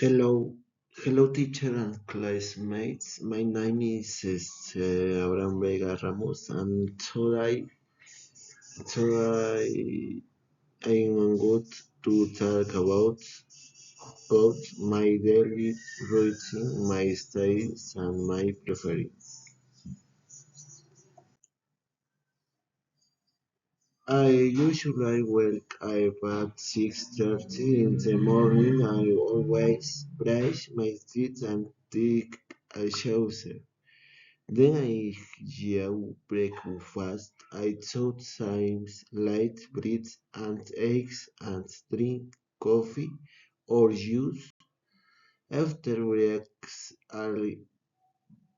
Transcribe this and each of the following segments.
Hello, hello, teacher and classmates. My name is Abraham Vega Ramos, and today I am going to talk about my daily routine, my styles, and my preferences. I usually wake up at 6:30 in the morning. I always brush my teeth and take a shower. Then I eat breakfast. I sometimes light bread and eggs and drink coffee or juice. After breakfast,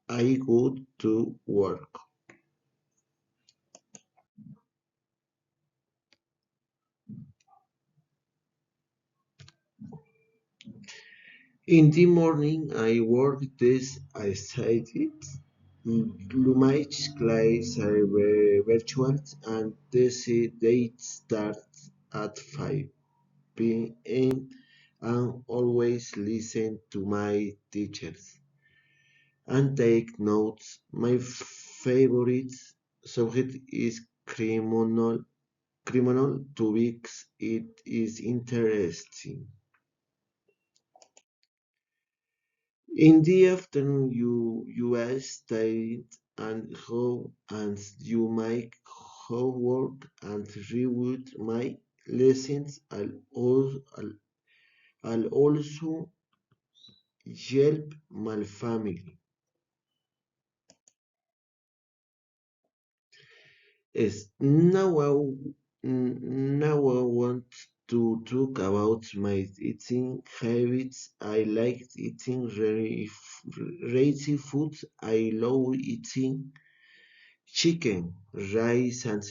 I go to work. In the morning, I work this I studied. My class are virtual and this date starts at 5 p.m. and always listen to my teachers and take notes. My favorite subject is criminal topics. It is interesting. In the afternoon, you study and how and you make homework and review my lessons. I'll also help my family. Yes, now I want to talk about my eating habits. I like eating healthy food. I love eating chicken, rice, and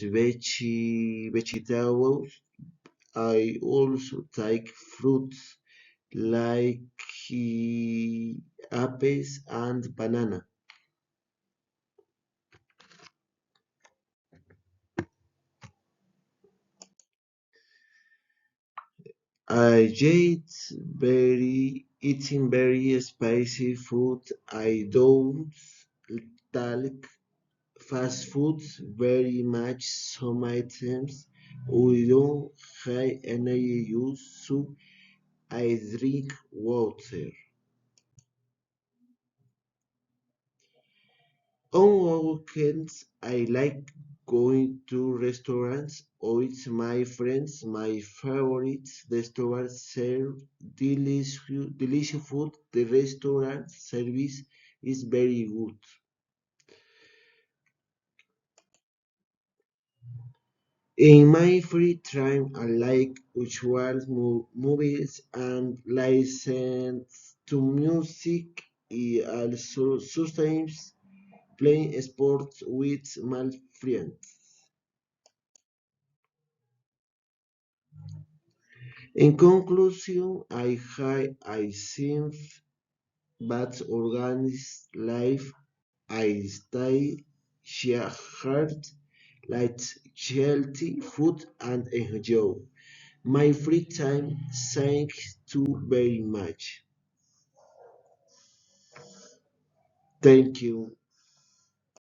vegetables. I also take fruits like apples and banana. I hate eating very spicy food. I don't like fast food very much. Some items we don't have any use, so I drink water. On weekends, I like going to restaurants with my friends. My favorite restaurants serve delicious food. The restaurant service is very good. In my free time, I like watch movies and listen to music. I also sometimes playing sports with my friends. In conclusion, I think that organized life I stay hard, like healthy food and enjoy my free time. Thanks to very much. Thank you.